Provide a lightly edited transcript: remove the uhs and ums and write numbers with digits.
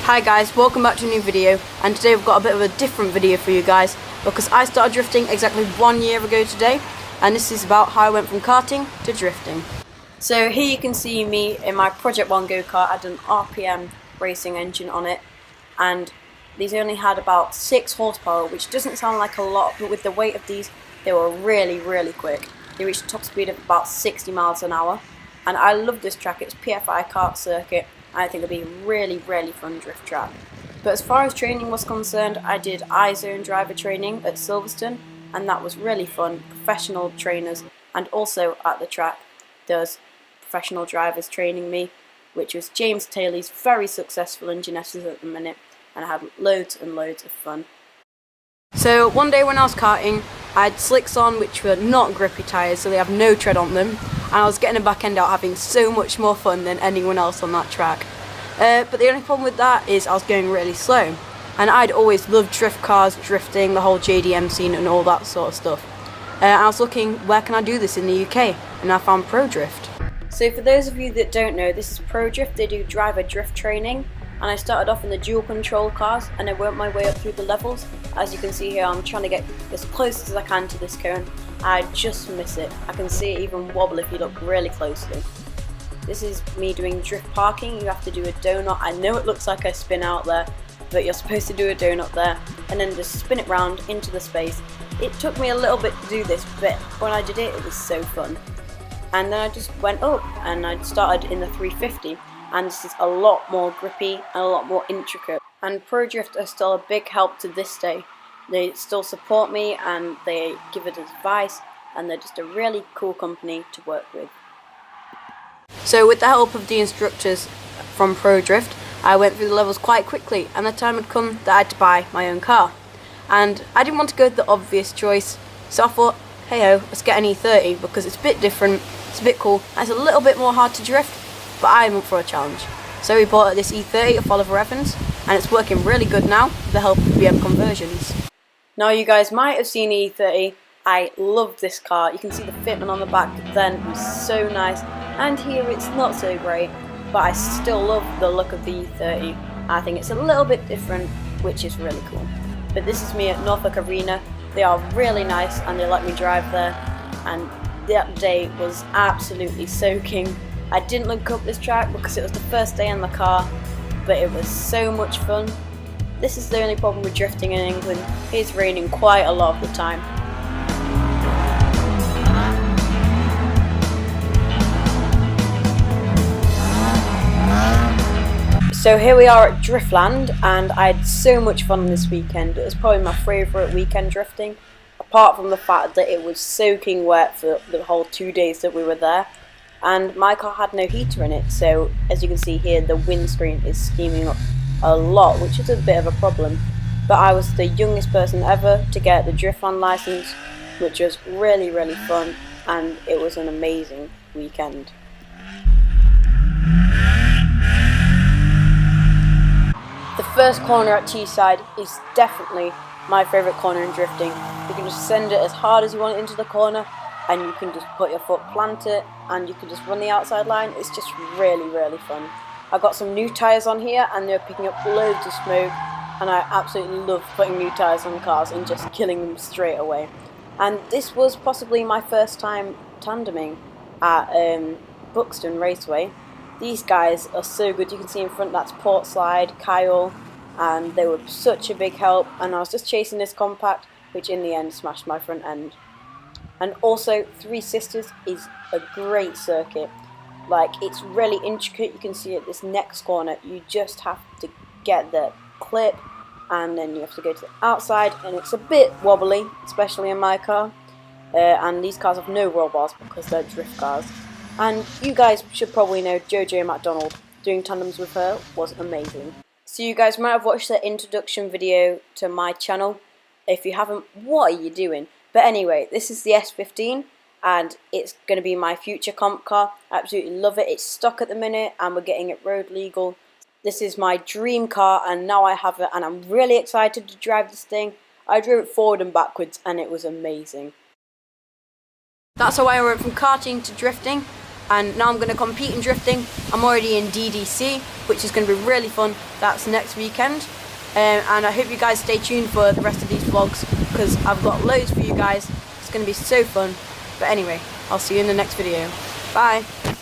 Hi guys, welcome back to a new video, and today we've got a bit of a different video for you guys because I started drifting exactly 1 year ago today, and this is about how I went from karting to drifting. So here you can see me in my Project 1 go-kart. I had an RPM racing engine on it, and these only had about 6 horsepower, which doesn't sound like a lot, but with the weight of these, they were really quick. They reached a top speed of about 60 miles an hour, and I love this track. It's PFI kart circuit. I think it'll be a really fun drift track. But as far as training was concerned, I did iZone driver training at Silverstone, and that was really fun. Professional trainers, and also at the track there's professional drivers training me, which was James Taylor. He's very successful in Genesis at the minute, and I had loads and loads of fun. So one day when I was karting, I had slicks on which were not grippy tyres, so they have no tread on them, and I was getting the back end out, having so much more fun than anyone else on that track. But the only problem with that is I was going really slow, and I'd always loved drift cars, drifting, the whole JDM scene and all that sort of stuff. I was looking, where can I do this in the UK, and I found Pro Drift. So for those of you that don't know, this is Pro Drift. They do driver drift training, and I started off in the dual control cars and I worked my way up through the levels. As you can see here, I'm trying to get as close as I can to this cone. I just miss it. I can see it even wobble if you look really closely. This is me doing drift parking. You have to do a donut. I know it looks like I spin out there, but you're supposed to do a donut there and then just spin it round into the space. It took me a little bit to do this, but when I did it, it was so fun. And then I just went up and I started in the 350. And this is a lot more grippy and a lot more intricate. And Pro Drift are still a big help to this day. They still support me and they give it advice, and they're just a really cool company to work with. So with the help of the instructors from Pro Drift, I went through the levels quite quickly, and the time had come that I had to buy my own car. And I didn't want to go with the obvious choice, so I thought, hey ho, let's get an E30 because it's a bit different, it's a bit cool, and it's a little bit more hard to drift. But I'm up for a challenge. So we bought this E30 of Oliver Evans, and it's working really good now with the help of BM conversions. Now you guys might have seen the E30. I love this car. You can see the fitment on the back then, it was so nice, and here it's not so great, but I still love the look of the E30. I think it's a little bit different, which is really cool. But this is me at Norfolk Arena. They are really nice and they let me drive there, and that day was absolutely soaking. I didn't look up this track because it was the first day in the car, but it was so much fun. This is the only problem with drifting in England. It's raining quite a lot of the time. So here we are at Driftland, and I had so much fun this weekend. It was probably my favourite weekend drifting, apart from the fact that it was soaking wet for the whole 2 days that we were there. And my car had no heater in it, so as you can see here, the windscreen is steaming up a lot, which is a bit of a problem. But I was the youngest person ever to get the Driftland license, which was really fun, and it was an amazing weekend. The first corner at Teesside is definitely my favourite corner in drifting. You can just send it as hard as you want into the corner, and you can just put your foot, plant it, and you can just run the outside line. It's just really fun. I got some new tyres on here, and they're picking up loads of smoke, and I absolutely love putting new tyres on cars and just killing them straight away. And this was possibly my first time tandeming at Buxton Raceway. These guys are so good. You can see in front, that's Portslide, Kyle, and they were such a big help. And I was just chasing this compact, which in the end smashed my front end. And also, Three Sisters is a great circuit. Like, it's really intricate. You can see at this next corner, you just have to get the clip, and then you have to go to the outside, and it's a bit wobbly, especially in my car. And these cars have no roll bars because they're drift cars. And you guys should probably know Jojo McDonald. Doing tandems with her was amazing. So you guys might have watched the introduction video to my channel. If you haven't, what are you doing? But anyway, this is the S15, and it's going to be my future comp car. I absolutely love it. It's stock at the minute, and we're getting it road legal. This is my dream car, and now I have it, and I'm really excited to drive this thing. I drove it forward and backwards, and it was amazing. That's how I went from karting to drifting. and now I'm going to compete in drifting. I'm already in DDC, which is going to be really fun. That's next weekend. And I hope you guys stay tuned for the rest of these vlogs, because I've got loads for you guys. It's going to be so fun. But anyway, I'll see you in the next video. Bye.